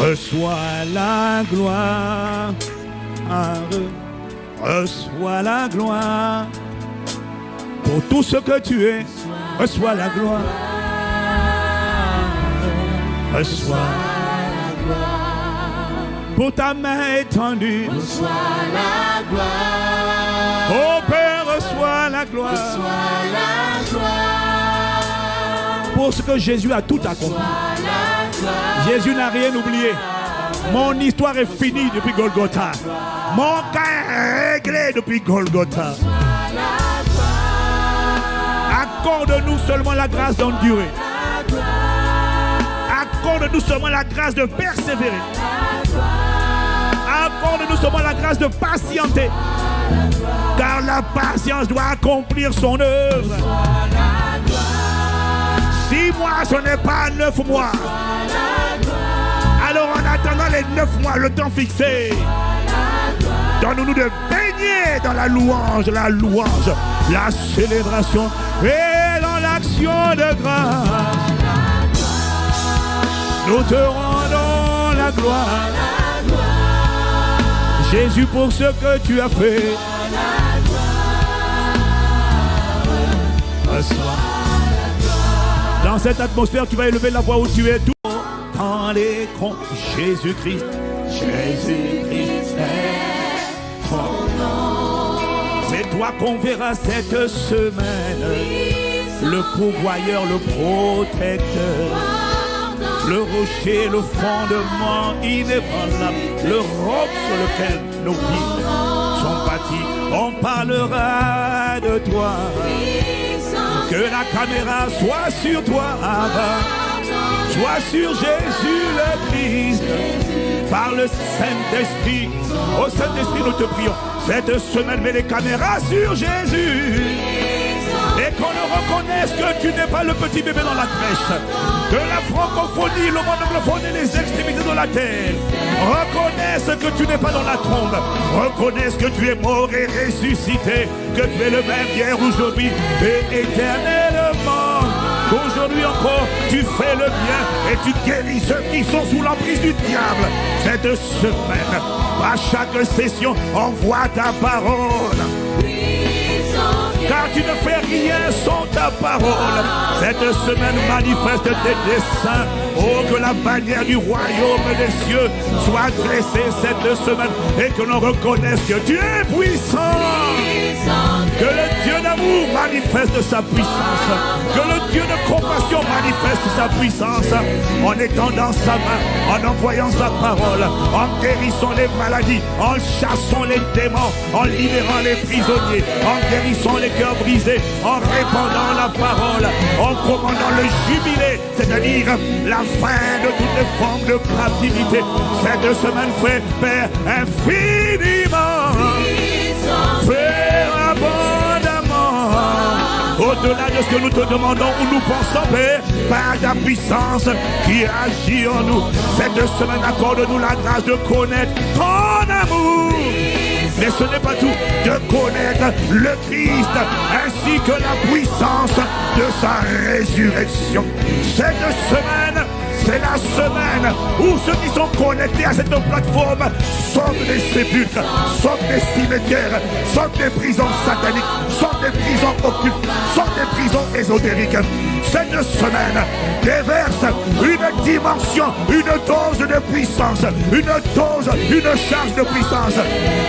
Reçois la gloire, reçois la gloire. Pour tout ce que tu es, reçois la gloire. Reçois la gloire. Pour ta main étendue, reçois la gloire. Oh Père, reçois la gloire. Reçois la gloire. Pour ce que Jésus a tout accompli. Jésus n'a rien oublié. Mon histoire est finie depuis Golgotha. Mon cas est réglé depuis Golgotha. Accorde-nous seulement la grâce d'endurer. Accorde-nous seulement la grâce de persévérer. Accorde-nous seulement la grâce de patienter. Car la patience doit accomplir son œuvre. 6 mois, ce n'est pas 9 mois. Alors en attendant les 9 mois, le temps fixé, donne-nous de baigner dans la louange, la célébration et dans l'action de grâce. Nous te rendons la gloire, Jésus, pour ce que tu as fait. Dans cette atmosphère, tu vas élever la voix où tu es. Dans les comptes, Jésus-Christ, Jésus-Christ est ton nom. C'est toi qu'on verra cette semaine, le pourvoyeur, le protecteur, le rocher, le fondement inébranlable, le roc sur lequel nos vies sont bâties. On parlera de toi. Que la caméra soit sur toi, soit sur Jésus le Christ, par le Saint-Esprit. Au Saint-Esprit, nous te prions. Cette semaine, mets les caméras sur Jésus. Et qu'on ne reconnaisse que tu n'es pas le petit bébé dans la crèche. Que la francophonie, le monde anglophone et les extrémités de la terre reconnaissent que tu n'es pas dans la tombe. Reconnaissent que tu es mort et ressuscité. Que tu es le même hier, aujourd'hui et éternellement. Aujourd'hui encore, tu fais le bien et tu guéris ceux qui sont sous l'emprise du diable. Cette semaine, à chaque session, envoie ta parole. Car tu ne fais rien sans ta parole. Cette semaine manifeste tes desseins. Oh, que la bannière du royaume des cieux soit dressée cette semaine et que l'on reconnaisse que tu es puissant. Que le Dieu d'amour manifeste sa puissance. Que le Dieu de compassion manifeste sa puissance. En étendant sa main, en envoyant sa parole, en guérissant les maladies, en chassant les démons, en libérant les prisonniers, en guérissant les cœurs brisés, en répandant la parole, en commandant le jubilé, c'est-à-dire la fin de toutes les formes de captivité. Cette semaine fait, Père, infiniment, Père, abondamment, au-delà de ce que nous te demandons ou nous pensons, Père, par ta puissance qui agit en nous. Cette semaine, accorde-nous la grâce de connaître ton amour. Mais ce n'est pas tout, de connaître le Christ ainsi que la puissance de sa résurrection. Cette semaine, c'est la semaine où ceux qui sont connectés à cette plateforme sortent des sépulcres, sortent des cimetières, sortent des prisons sataniques, sortent des prisons occultes, sortent des prisons ésotériques. Cette semaine déverse une dimension, une dose de puissance, une charge de puissance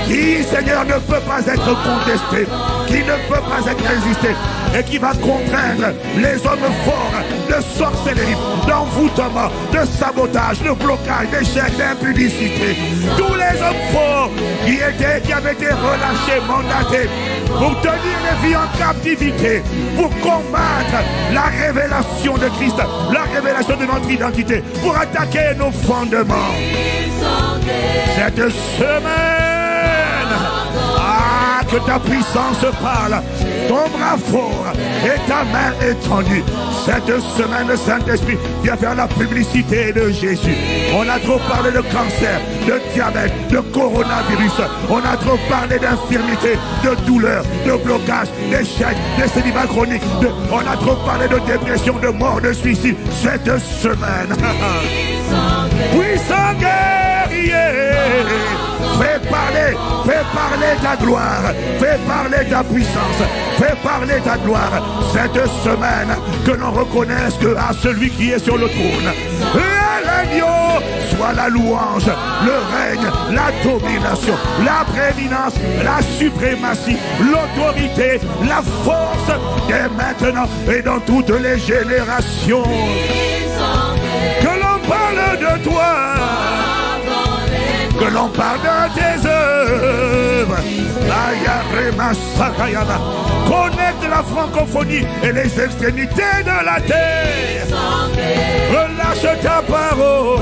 qui, Seigneur, ne peut pas être contestée, qui ne peut pas être résistée et qui va contraindre les hommes forts de sorcellerie, d'envoûtement, de sabotage, de blocage, d'échec, d'impudicité. Tous les hommes forts qui avaient été relâchés, mandatés pour tenir les vies en captivité, pour combattre la révélation de Christ, la révélation de notre identité, pour attaquer nos fondements. Cette semaine, que ta puissance parle, ton bras fort et ta main étendue. Cette semaine, Saint-Esprit, viens faire la publicité de Jésus. On a trop parlé de cancer, de diabète, de coronavirus. On a trop parlé d'infirmité, de douleur, de blocage, d'échec, de célibat chronique. On a trop parlé de dépression, de mort, de suicide. Cette semaine, oui, puissant guerrier. Fais parler ta gloire, fais parler ta puissance, fais parler ta gloire. Cette semaine, que l'on reconnaisse que à celui qui est sur le trône, et à l'agneau, soit la louange, le règne, la domination, la prééminence, la suprématie, l'autorité, la force, dès maintenant et dans toutes les générations. Que l'on parle de toi, que l'on parle de tes œuvres. Connecte la francophonie et les extrémités de la terre. Relâche ta parole.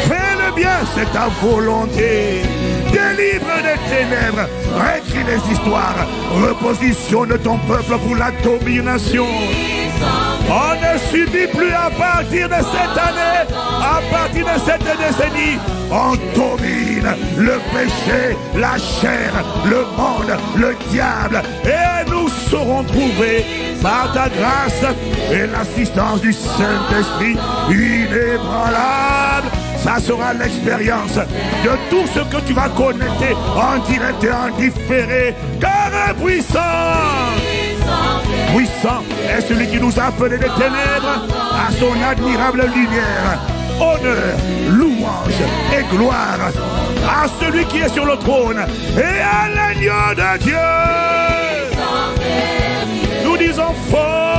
Fais le bien, c'est ta volonté. Délivre des ténèbres. Réécris les histoires. Repositionne ton peuple pour la domination. On ne subit plus à partir de cette année, à partir de cette décennie. On domine le péché, la chair, le monde, le diable. Et nous serons trouvés par ta grâce et l'assistance du Saint-Esprit inébranlable. Ça sera l'expérience de tout ce que tu vas connecter en direct et en différé. Car puissant est celui qui nous a appelés des ténèbres à son admirable lumière. Honneur, louange et gloire à celui qui est sur le trône et à l'agneau de Dieu. Nous disons fort.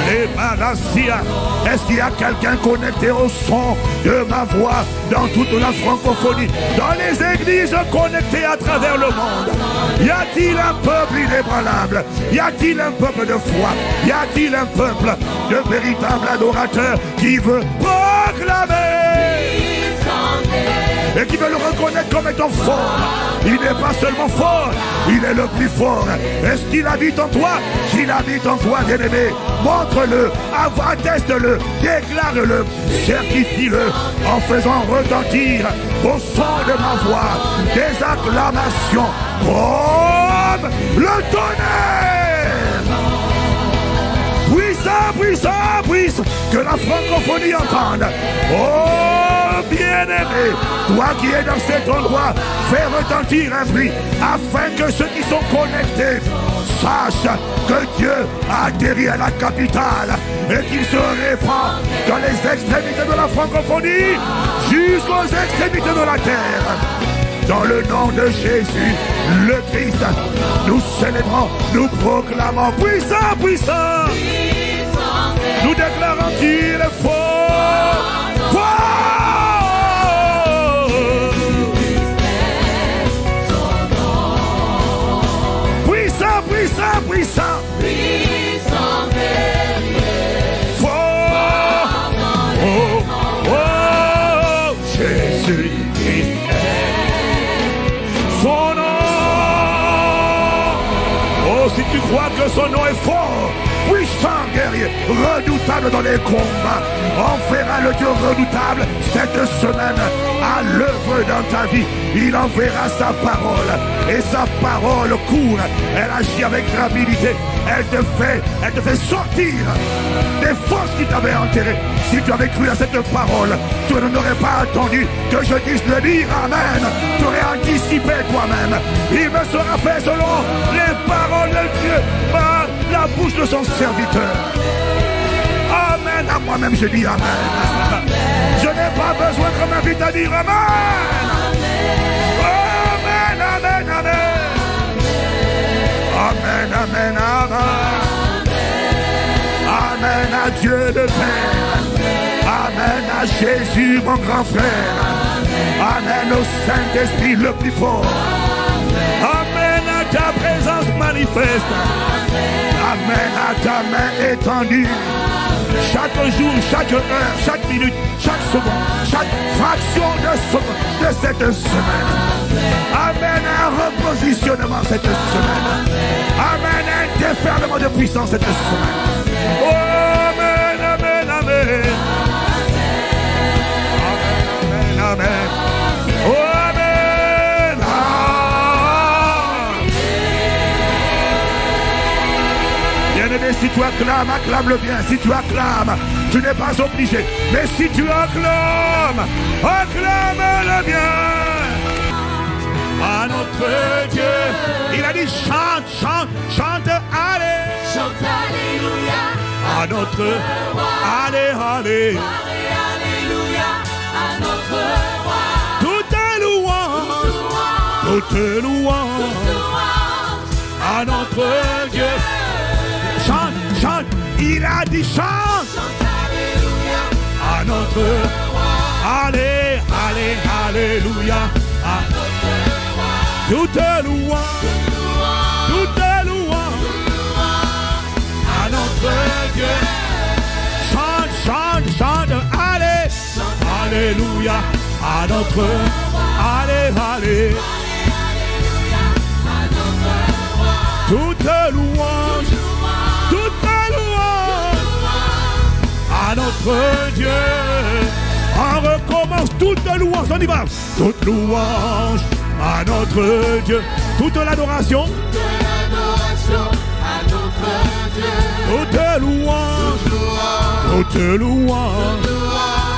Les Manassias. Est-ce qu'il y a quelqu'un connecté au son de ma voix dans toute la francophonie, dans les églises connectées à travers le monde? Y a-t-il un peuple inébranlable? Y a-t-il un peuple de foi? Y a-t-il un peuple de véritables adorateurs qui veut proclamer et qui veut le reconnaître comme étant fort? Il n'est pas seulement fort, il est le plus fort. Est-ce qu'il habite en toi? S'il habite en toi, bien-aimé, montre-le, atteste-le, déclare-le, certifie-le en faisant retentir au son de ma voix des acclamations comme le tonnerre. Puissant, que la francophonie entende. Oh, bien-aimé, toi qui es dans cet endroit, fais retentir un bruit afin que ceux qui sont connectés sachent que Dieu a atterri à la capitale et qu'il se répand dans les extrémités de la francophonie jusqu'aux extrémités de la terre. Dans le nom de Jésus, le Christ, nous célébrons, nous proclamons puissant. Nous déclarons qu'il est fort. Puissant. Fort. Oh, Jésus-Christ. Son nom. Oh, si tu crois que son nom est fort, puissant guerrier, redoutable dans les combats, on verra le Dieu redoutable cette semaine à l'œuvre dans ta vie. Il enverra sa parole et sa parole court, elle agit avec rapidité, elle te fait sortir des forces qui t'avaient enterré. Si tu avais cru à cette parole, tu n'aurais pas attendu que je dise le dire amen. Tu aurais anticipé toi-même. Il me sera fait selon les paroles de Dieu par la bouche de son serviteur. Amen. À moi-même je dis amen. Je n'ai pas besoin qu'on m'invite à dire amen. Amen. Amen à Dieu le Père. Amen à Jésus mon grand frère. Amen au Saint-Esprit le plus fort. Amen à ta présence manifeste. Amen à ta main étendue. Chaque jour, chaque heure, chaque minute, chaque seconde, chaque fraction de seconde de cette semaine. Amen à un repositionnement cette semaine. Amen à un déferlement de puissance cette semaine. Oh, amen. Amen. Oh, amen. Bien-aimé, si tu acclames, acclame-le bien. Si tu acclames, tu n'es pas obligé. Mais si tu acclames, acclame-le bien. À notre Dieu, il a dit chante, chante, chante, allez. Chante alléluia. À notre roi. Allez, allez. Alléluia. À notre roi. Toute louange. Toute louange. À notre Dieu. Chante, chante. Il a dit chante. Chante alléluia. À notre roi. Allez, allez, alléluia. À toute louange. Toute louange. À notre Dieu. Chante, chante, chante, allez. Alléluia. À notre. Allez, allez. Toute louange. Toute louange. À notre Dieu. On recommence toute louange. On y va. Toute louange. À notre Dieu. Toute l'adoration. À notre Dieu. Toute louange, toute louange,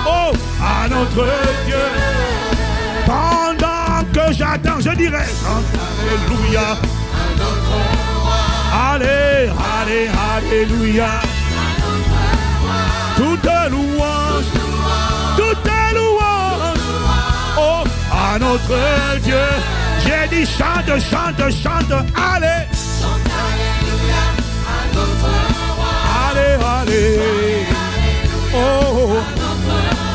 oh, à notre Dieu. Pendant que j'attends, je dirai, alléluia. Allez, allez, alléluia. Toute louange, toute louange, oh, à notre Dieu. J'ai dit chante, chante, chante, allez. Allez, allez, oh,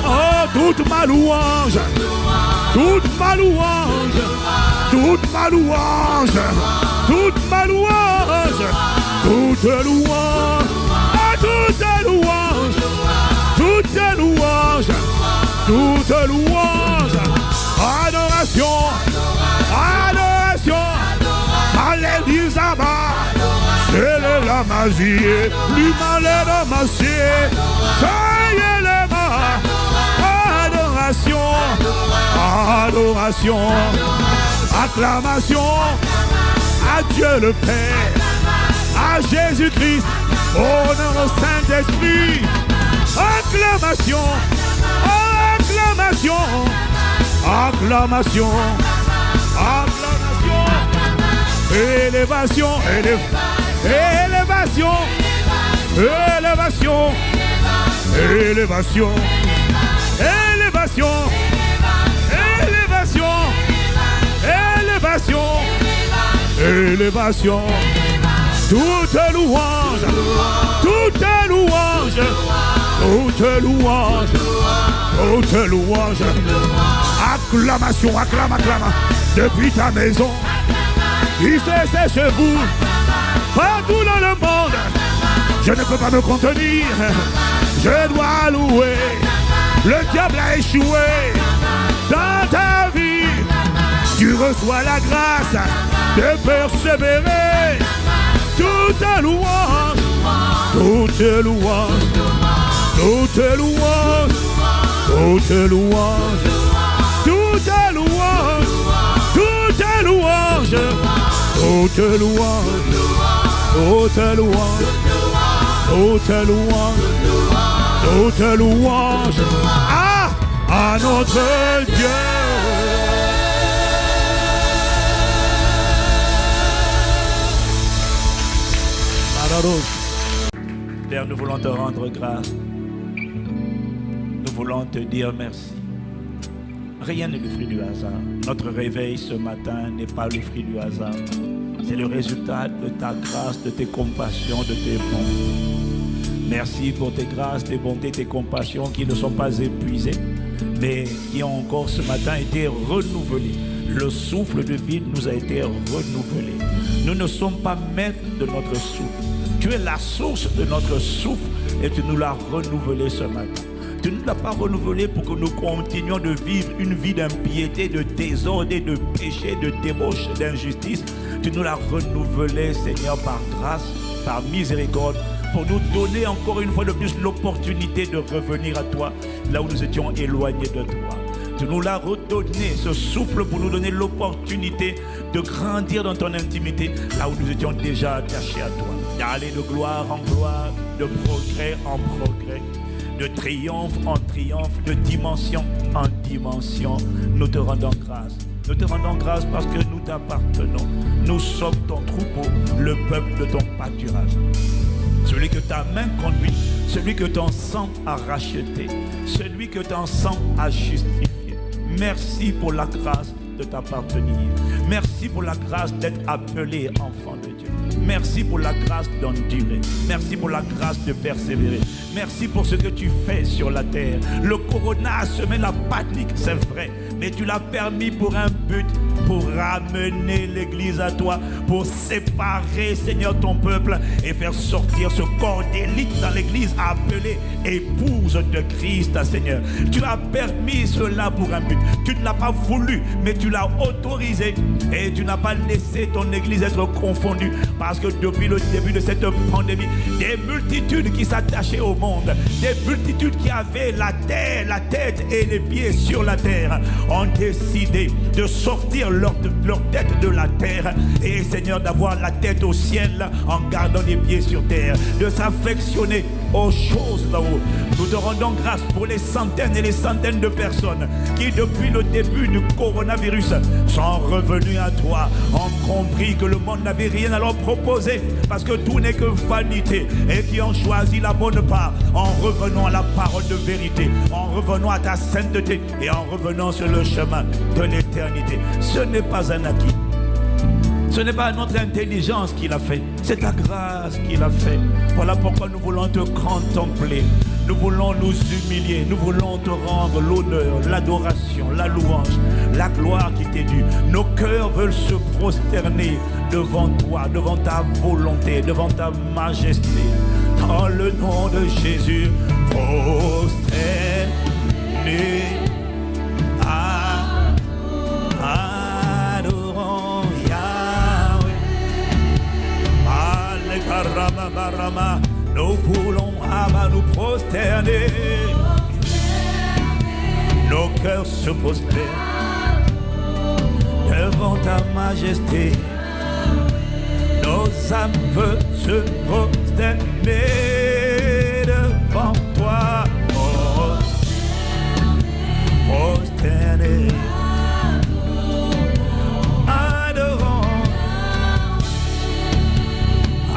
oh, toute ma louange, toute ma louange, toute ma louange, toute ma louange, toute louange, ah, toute louange, toute louange, toute louange, adoration, adoration, alléluia, c'est le lamazier, plus malin ramassé, soyez les mains, adoration, adoration, acclamation, à Dieu le Père, à Jésus-Christ, au nom au Saint-Esprit, acclamation, acclamation, acclamation, acclamation, élévation, élévation, élévation, élévation, élévation, élévation, élévation, élévation, toute louange, toute louange, toute louange, toute louange, acclamation, acclame, acclame, depuis ta maison, ici c'est chez vous, partout dans le monde, je ne peux pas me contenir, je dois louer, le diable a échoué dans ta vie, tu reçois la grâce de persévérer, toute louange, toute louange, toute louange, toute louange, toute louange, toute louange, toute louange, toute louange, toute louange, toute louange, à notre Dieu. Père, nous voulons te rendre grâce. Nous voulons te dire merci. Rien n'est le fruit du hasard. Notre réveil ce matin n'est pas le fruit du hasard. C'est le résultat de ta grâce, de tes compassions, de tes bontés. Merci pour tes grâces, tes bontés, tes compassions qui ne sont pas épuisées, mais qui ont encore ce matin été renouvelées. Le souffle de vie nous a été renouvelé. Nous ne sommes pas maîtres de notre souffle. Tu es la source de notre souffle et tu nous l'as renouvelé ce matin. Tu ne l'as pas renouvelé pour que nous continuions de vivre une vie d'impiété, de désordre, de péché, de débauche, d'injustice. Tu nous l'as renouvelé, Seigneur, par grâce, par miséricorde, pour nous donner encore une fois de plus l'opportunité de revenir à toi, là où nous étions éloignés de toi. Tu nous l'as redonné, ce souffle, pour nous donner l'opportunité de grandir dans ton intimité, là où nous étions déjà attachés à toi. d'aller de gloire en gloire, de progrès en progrès, de triomphe en triomphe, de dimension en dimension. Nous te rendons grâce. Nous te rendons grâce parce que nous t'appartenons. Nous sommes ton troupeau, le peuple de ton pâturage. Celui que ta main conduit, celui que ton sang a racheté, celui que ton sang a justifié. Merci pour la grâce de t'appartenir. Merci pour la grâce d'être appelé enfant de Dieu. Merci pour la grâce d'endurer. Merci pour la grâce de persévérer. Merci pour ce que tu fais sur la terre. Le corona a semé la panique, c'est vrai. Mais tu l'as permis pour un but, pour ramener l'église à toi, pour séparer, Seigneur, ton peuple et faire sortir ce corps d'élite dans l'église appelé épouse de Christ, Seigneur. Tu as permis cela pour un but. Tu ne l'as pas voulu, mais tu l'as autorisé. Et tu n'as pas laissé ton église être confondue. Parce que depuis le début de cette pandémie, des multitudes qui s'attachaient au monde, des multitudes qui avaient la tête et les pieds sur la terre, ont décidé de sortir leur tête de la terre et, Seigneur, d'avoir la tête au ciel en gardant les pieds sur terre, de s'affectionner aux choses là-haut. Nous te rendons grâce pour les centaines et les centaines de personnes qui, depuis le début du coronavirus, sont revenus à toi, ont compris que le monde n'avait rien à leur proposer parce que tout n'est que vanité, et qui ont choisi la bonne part en revenant à la parole de vérité, en revenant à ta sainteté et en revenant sur le chemin de l'éternité. Ce n'est pas un acquis. Ce n'est pas notre intelligence qui l'a fait, c'est ta grâce qui l'a fait. Voilà pourquoi nous voulons te contempler. Nous voulons nous humilier, nous voulons te rendre l'honneur, l'adoration, la louange, la gloire qui t'est due. Nos cœurs veulent se prosterner devant toi, devant ta volonté, devant ta majesté. Dans le nom de Jésus, prosterner. Nous voulons nous prosterner. Nos cœurs se prosternent devant ta majesté. Nos âmes veulent se prosterner devant toi. Prosterner.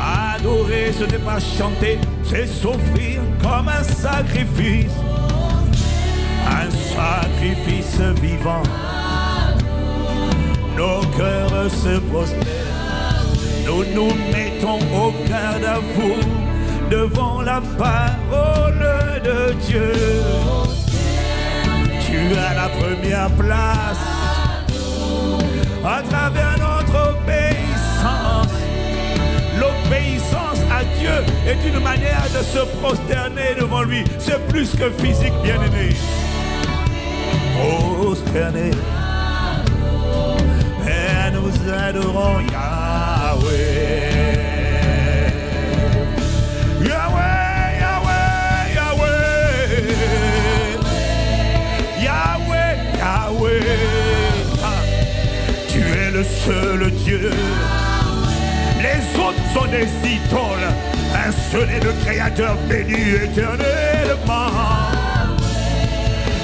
Adorer, ce n'est pas chanter, c'est s'offrir comme un sacrifice. Un sacrifice vivant. Nos cœurs se prosternent. Nous nous mettons au garde-à-vous devant la parole de Dieu. Tu as la première place à travers notre obéissance. L'obéissance à Dieu est une manière de se prosterner devant lui. C'est plus que physique, bien-aimé. Prosterner. Et nous adorons Yahweh. Yahweh, Yahweh, Yahweh. Yahweh, Yahweh. Tu es le seul Dieu. Les autres sont des idoles. Un seul est le Créateur béni éternellement.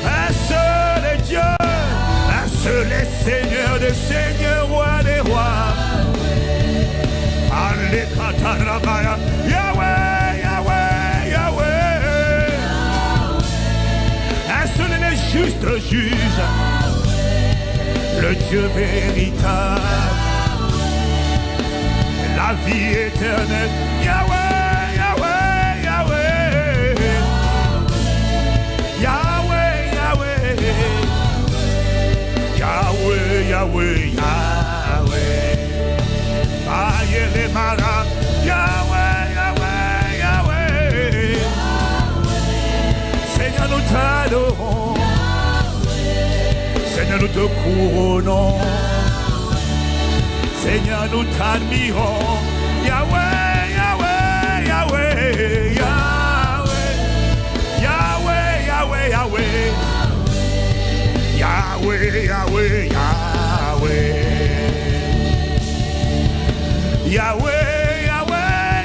Un seul est Dieu. Un seul est Seigneur des seigneurs, roi des rois. Alekatarabaya. Yahweh, Yahweh, Yahweh. Un seul est le juste juge. Le Dieu véritable. La vie éternelle. Yahweh, Yahweh, Yahweh. Yahweh, Yahweh. Yahweh, Yahweh, Yahweh. Aïe les maras. Yahweh, Yahweh, Yahweh. Seigneur, nous t'adorons. Seigneur, nous te couronnons. Seigneur, nous t'admirons. Yahweh, Yahweh, Yahweh, Yahweh. Yahweh, Yahweh, Yahweh. Yahweh, Yahweh, Yahweh. Yahweh, Yahweh,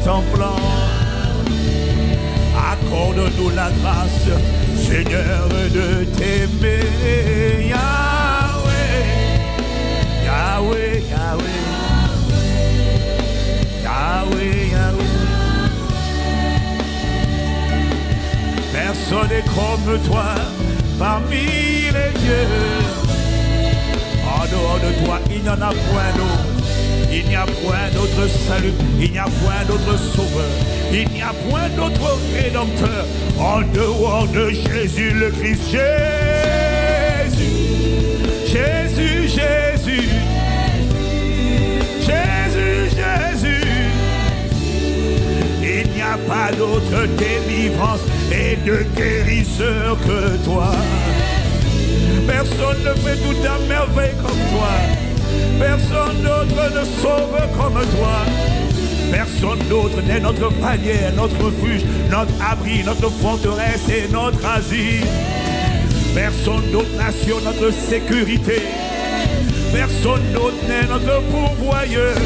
ton plan. Accorde-nous la grâce, Seigneur, de t'aimer. Yahweh, Yahweh, Yahweh, Yahweh, Yahweh. Personne n'est comme toi parmi les dieux. En dehors de toi, il n'y en a point d'autre. Il n'y a point d'autre salut, il n'y a point d'autre sauveur, il n'y a point d'autre rédempteur en dehors de Jésus le Christ. Jésus, Jésus, Jésus, Jésus, Jésus. Il n'y a pas d'autre délivrance et de guérisseur que toi. Personne ne fait toute à merveille comme toi. Personne d'autre ne sauve comme toi. Personne d'autre n'est notre panier, notre refuge, notre abri, notre forteresse et notre asile. Personne d'autre n'assure notre sécurité. Personne d'autre n'est notre pourvoyeur.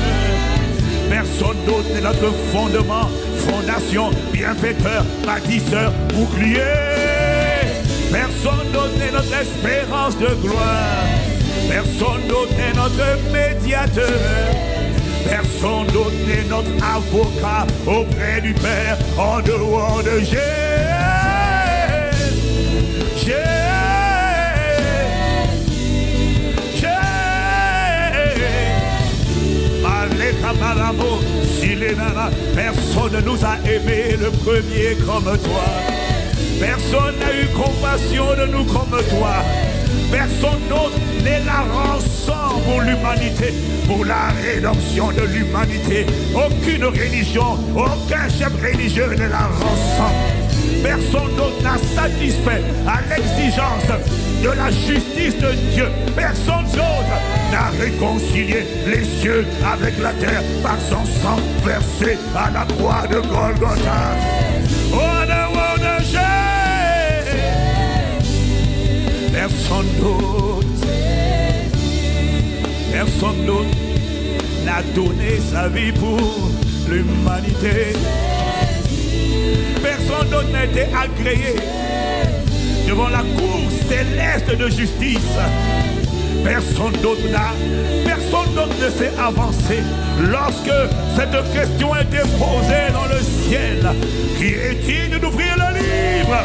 Personne d'autre n'est notre fondement, fondation, bienfaiteur, bâtisseur, bouclier. Personne d'autre n'est notre espérance de gloire. Personne d'autre n'est notre médiateur. Personne d'autre n'est notre avocat auprès du Père en dehors de Jésus. Personne ne nous a aimés le premier comme toi. Personne n'a eu compassion de nous comme toi. Personne d'autre n'est la rançon pour l'humanité, pour la rédemption de l'humanité. Aucune religion, aucun chef religieux n'est la rançon. Personne d'autre n'a satisfait à l'exigence de la justice de Dieu. Personne d'autre n'a réconcilié les cieux avec la terre par son sang versé à la croix de Golgotha. Oh, de Jésus. Personne d'autre n'a donné sa vie pour l'humanité. Personne d'autre n'a été agréé devant la cour céleste de justice. Personne d'autre ne s'est avancé lorsque cette question a été posée dans le ciel. Qui est digne d'ouvrir le livre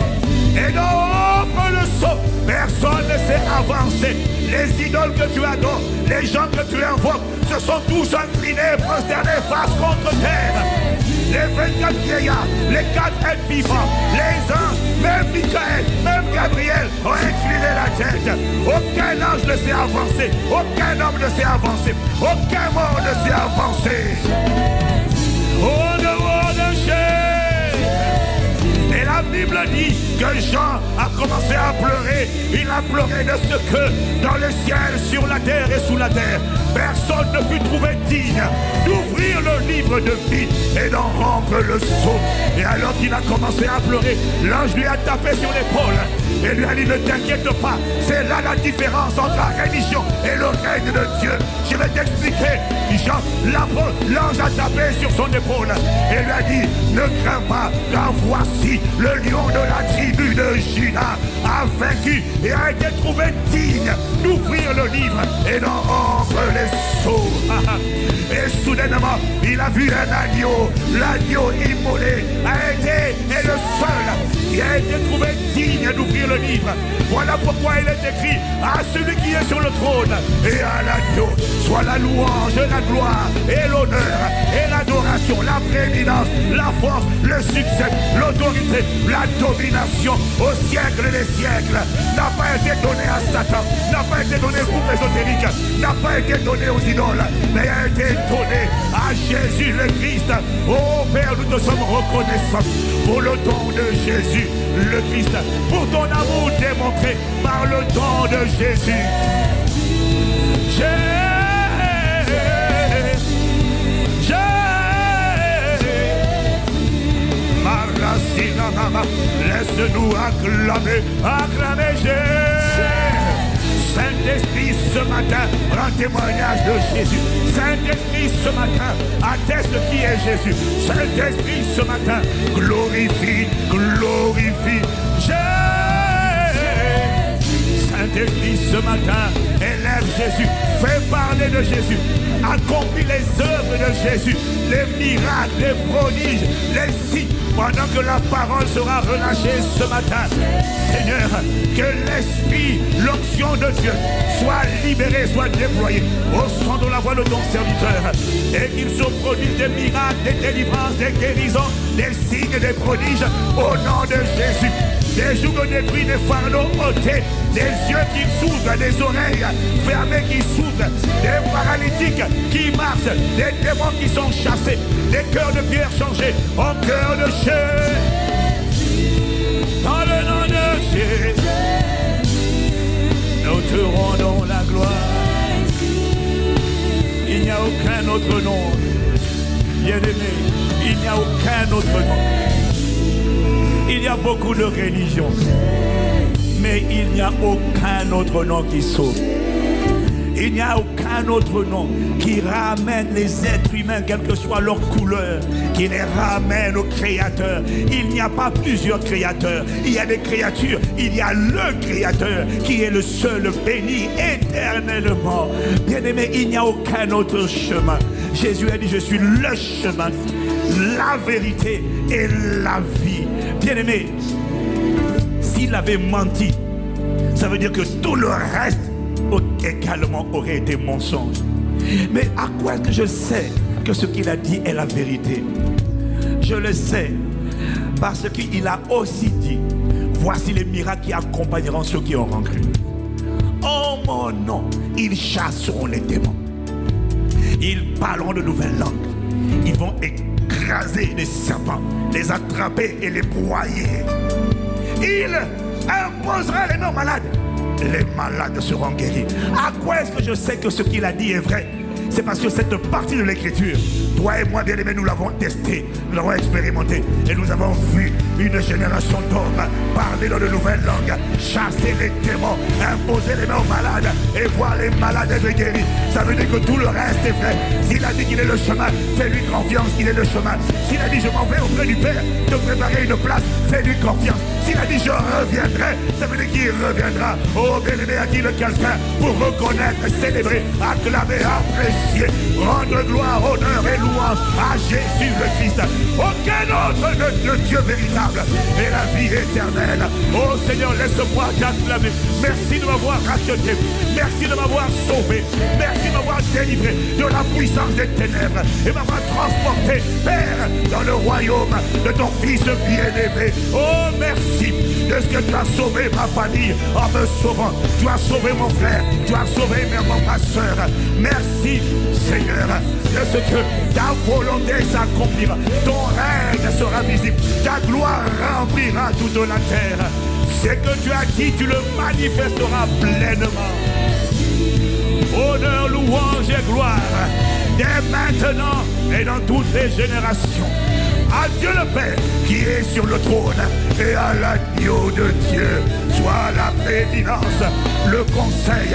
et d'ouvrir le sceau? Personne ne s'est avancé. Les idoles que tu adores, les gens que tu invoques, se sont tous inclinés, prosternés face contre terre. Les 24 vieillards, les 4 êtres vivants, les anges, même Michael, même Gabriel ont incliné la tête. Aucun ange ne s'est avancé, aucun homme ne s'est avancé, aucun mort ne s'est avancé. Au dehors de Jésus. Et la Bible dit que Jean a commencé à pleurer. Il a pleuré de ce que dans le ciel, sur la terre et sous la terre, personne ne fut trouvé digne d'ouvrir le livre de vie et d'en rompre le sceau. Et alors qu'il a commencé à pleurer, l'ange lui a tapé sur l'épaule et lui a dit: ne t'inquiète pas, c'est là la différence entre la religion et le règne de Dieu. Je vais t'expliquer. Jean, l'ange a tapé sur son épaule et lui a dit: ne crains pas, car voici le lion de la tribu de Juda a vaincu et a été trouvé digne d'ouvrir le livre et d'en rompre les sceaux. Et soudainement, il a vu un agneau. L'agneau immolé a été le seul qui a été trouvé digne d'ouvrir le livre. Voilà pourquoi il est écrit: à celui qui est sur le trône et à l'agneau soit la louange, la gloire et l'honneur et l'adoration, la prééminence, la force, le succès, l'autorité, la domination au siècle des siècles. N'a pas été donné à Satan, n'a pas été donné au groupe ésotérique, n'a pas été donné aux idoles, mais a été donné à Jésus le Christ. Oh Père, nous te sommes reconnaissants pour le don de Jésus le Christ, pour ton amour démontré par le don de Jésus. Laisse-nous acclamer Jésus. Saint-Esprit, Saint-Esprit, ce matin, rend témoignage de Jésus. Saint-Esprit, ce matin, atteste qui est Jésus. Saint-Esprit, ce matin, glorifie, glorifie Jésus. Saint-Esprit, ce matin, élève Jésus, fais parler de Jésus, accomplis les œuvres de Jésus, les miracles, les prodiges, les signes, pendant que la parole sera relâchée ce matin. Seigneur, que l'Esprit, l'onction de Dieu, soit libérée, soit déployée au son de la voix de ton serviteur, et qu'il se produise des miracles, des délivrances, des guérisons, des signes, des prodiges, au nom de Jésus. Des jougs détruits, des fardeaux ôtés, des yeux qui s'ouvrent, des oreilles fermées qui s'ouvrent, des paralytiques qui marchent, des démons qui sont chassés, des cœurs de pierre changés en cœur de chair. Dans le nom de Jésus, nous te rendons la gloire. Il n'y a aucun autre nom, bien-aimé, il n'y a aucun autre nom. Il y a beaucoup de religions, mais il n'y a aucun autre nom qui sauve. Il n'y a aucun autre nom qui ramène les êtres humains, quelle que soit leur couleur, qui les ramène au Créateur. Il n'y a pas plusieurs créateurs, il y a des créatures, il y a le Créateur qui est le seul béni éternellement. Bien-aimé, il n'y a aucun autre chemin. Jésus a dit, je suis le chemin, la vérité et la vie. Bien-aimé, s'il avait menti, ça veut dire que tout le reste également aurait été mensonge. Mais à quoi est-ce que je sais que ce qu'il a dit est la vérité? Je le sais parce qu'il a aussi dit, voici les miracles qui accompagneront ceux qui auront cru. En mon nom, ils chasseront les démons. Ils parleront de nouvelles langues. Ils vont écraser les serpents, les attraper et les broyer. Il imposera les noms malades. Les malades seront guéris. À quoi est-ce que je sais que ce qu'il a dit est vrai? C'est parce que cette partie de l'écriture, toi et moi, bien-aimés, nous l'avons testé, nous l'avons expérimenté, et nous avons vu une génération d'hommes parler dans de nouvelles langues, chasser les démons, imposer les mains aux malades et voir les malades être guéris. Ça veut dire que tout le reste est vrai. S'il a dit qu'il est le chemin, fais-lui confiance, il est le chemin. S'il a dit je m'en vais auprès du Père, te préparer une place, fais-lui confiance. S'il a dit je reviendrai, ça veut dire qu'il reviendra. Oh bien-aimé, a-t-il quelqu'un pour reconnaître, célébrer, acclamer, apprécier, rendre gloire, honneur et louange à Jésus le Christ. Aucun autre que Dieu véritable et la vie éternelle. Oh Seigneur, laisse-moi t'acclamer. Merci de m'avoir racheté. Merci de m'avoir sauvé. Merci de m'avoir délivré de la puissance des ténèbres et m'avoir transporté, Père, dans le royaume de ton Fils bien-aimé. Oh merci de ce que tu as sauvé ma famille en me sauvant. Tu as sauvé mon frère, tu as sauvé ma soeur. Merci Seigneur de ce que ta volonté s'accomplira. Ton règne sera visible. Ta gloire remplira toute la terre. Ce que tu as dit, tu le manifesteras pleinement. Honneur, louange et gloire dès maintenant et dans toutes les générations. À Dieu le Père qui est sur le trône et à l'agneau de Dieu soit la prééminence, le conseil,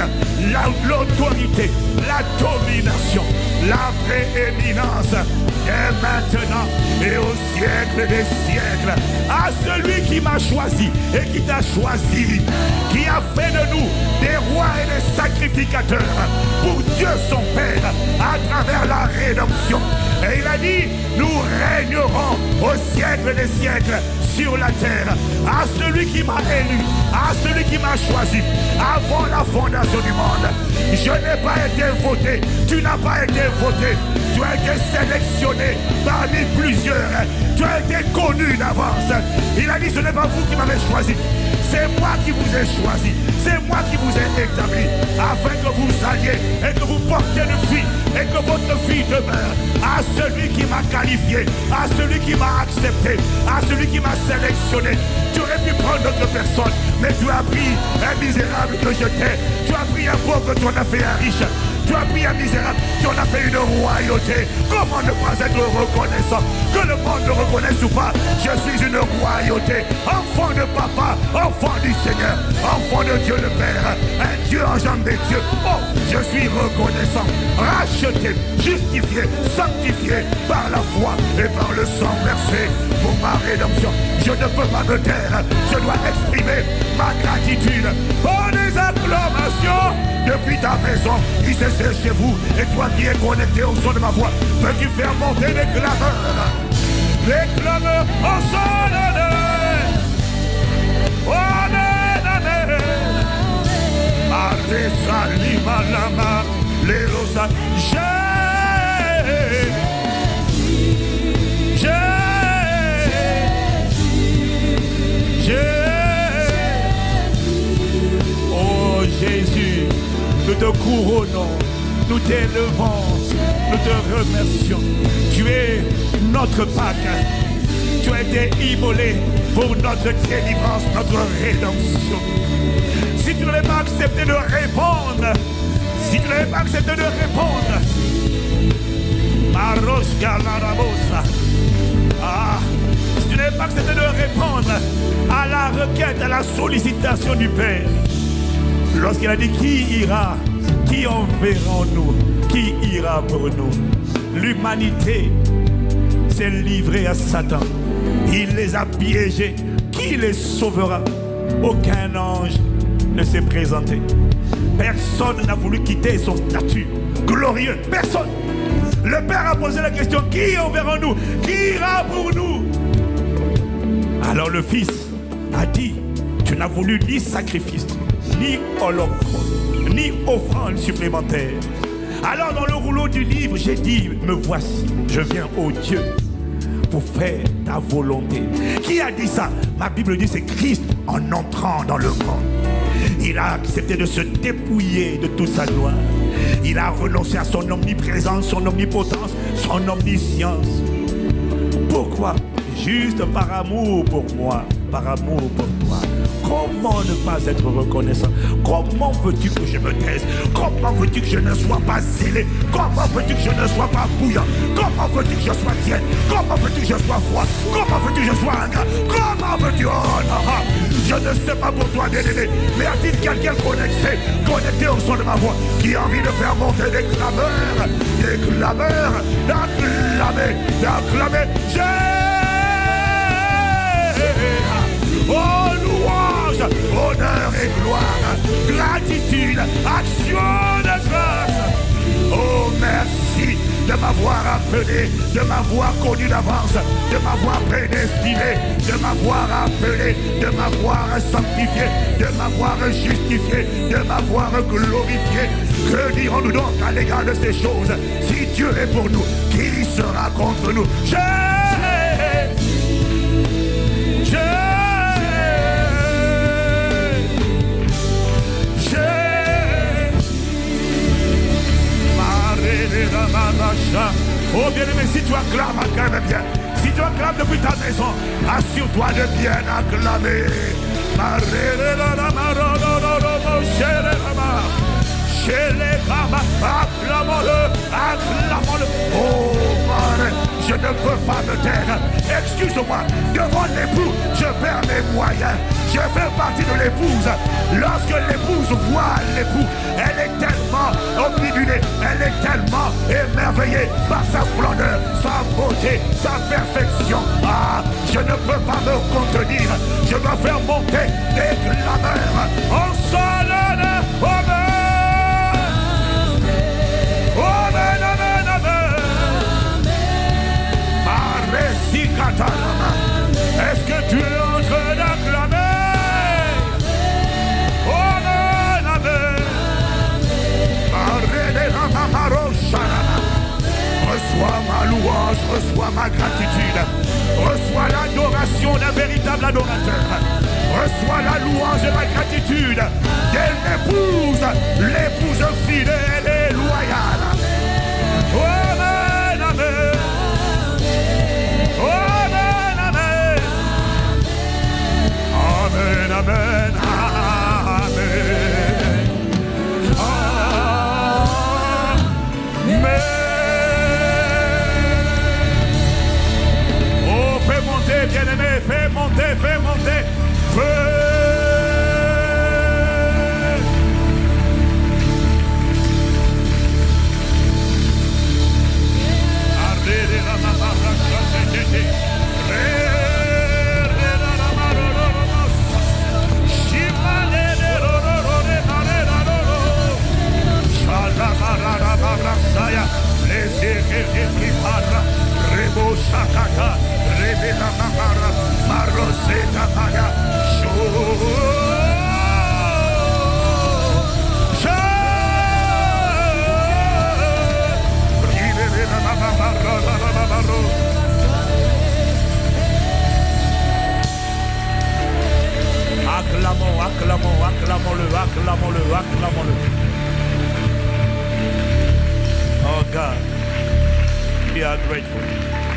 l'autorité, la domination, la prééminence dès maintenant et au siècle des siècles. À celui qui m'a choisi et qui t'a choisi, qui a fait de nous des rois et des sacrificateurs pour Dieu son Père à travers la rédemption. Et il a dit, nous régnerons au siècle des siècles sur la terre. À celui qui m'a élu, à celui qui m'a choisi avant la fondation du monde. Je n'ai pas été voté, tu n'as pas été voté. Tu as été sélectionné parmi plusieurs. Tu as été connu d'avance. Il a dit, ce n'est pas vous qui m'avez choisi. C'est moi qui vous ai choisi. C'est moi qui vous ai établi afin que vous alliez et que vous portiez le fruit et que votre vie demeure. À celui qui m'a qualifié, à celui qui m'a accepté, à celui qui m'a sélectionné. Tu aurais pu prendre d'autres personnes, mais tu as pris un misérable que j'étais. Tu as pris un pauvre que tu en as fait un riche. Tu as pris un misérable, tu en as fait une royauté. Comment ne pas être reconnaissant? Que le monde le reconnaisse ou pas, je suis une royauté. Enfant de papa, enfant du Seigneur, enfant de Dieu le Père, un Dieu engendré des dieux. Oh, je suis reconnaissant, racheté, justifié, sanctifié par la foi et par le sang versé pour ma rédemption. Je ne peux pas me taire, je dois exprimer ma gratitude. Oh, des acclamations depuis ta maison, qui s'essaie chez vous, et toi qui es connecté au son de ma voix, peux-tu faire monter les clameurs? Les clameurs en son honneur. Amen, amen. Arresa lima lama, les rosas. Oh Jésus, nous te couronnons, nous t'élevons, nous te remercions. Tu es notre Pâque. Tu as été immolé pour notre délivrance, notre rédemption. Si tu n'avais pas accepté de répondre, si tu n'avais pas accepté de répondre, si tu n'avais pas accepté de répondre à la requête, à la sollicitation du Père, lorsqu'il a dit qui ira, qui enverrons-nous, qui ira pour nous, l'humanité s'est livrée à Satan. Il les a piégés. Qui les sauvera? Aucun ange ne s'est présenté. Personne n'a voulu quitter son statut glorieux. Personne. Le Père a posé la question, qui enverrons-nous? Qui ira pour nous? Alors le Fils a dit, tu n'as voulu ni sacrifice, ni holocauste, ni offrande supplémentaire. Alors dans le rouleau du livre, j'ai dit, me voici, je viens, ô Dieu, pour faire ta volonté. Qui a dit ça? Ma Bible dit c'est Christ en entrant dans le monde. Il a accepté de se dépouiller de toute sa gloire. Il a renoncé à son omniprésence, son omnipotence, son omniscience. Pourquoi? Juste par amour pour moi, par amour pour toi. Comment ne pas être reconnaissant? Comment veux-tu que je me taise? Comment veux-tu que je ne sois pas zélé? Comment veux-tu que je ne sois pas bouillant? Comment veux-tu que je sois tiède? Comment veux-tu que je sois froid? Comment veux-tu que je sois ingrat? Comment veux-tu? Oh non, je ne sais pas pour toi, bien-aimé, mais a-t-il quelqu'un connecté au son de ma voix, qui a envie de faire monter des clameurs, d'acclamer, oh, louange, honneur et gloire, gratitude, action de grâce. Oh, merci de m'avoir appelé, de m'avoir connu d'avance, de m'avoir prédestiné, de m'avoir appelé, de m'avoir sanctifié, de m'avoir justifié, de m'avoir glorifié. Que dirons-nous donc à l'égard de ces choses? Si Dieu est pour nous, qui sera contre nous? Oh bien-aimé, si tu acclames, acclame bien. Si tu acclames depuis ta maison, assure-toi de bien acclamer. Acclamons-le, acclamons-le. Oh, Marie, je ne peux pas me taire. Excuse-moi, devant l'époux, je perds mes moyens. Je fais partie de l'épouse. Lorsque l'épouse voit l'époux, elle est tellement obnubilée, elle est tellement émerveillée par sa splendeur, sa beauté, sa perfection. Ah, je ne peux pas me contenir. Je dois faire monter des clameurs en solennel. Amen. Amen, amen, amen. Est-ce que tu es en train d'acclamer? Amen, amen. Reçois ma louange, reçois ma gratitude. Reçois l'adoration d'un véritable adorateur. Reçois la louange et la gratitude de l'épouse, l'épouse fidèle et loyale. Amen, amen. Amen, amen. Amen, amen. Amen. We are grateful.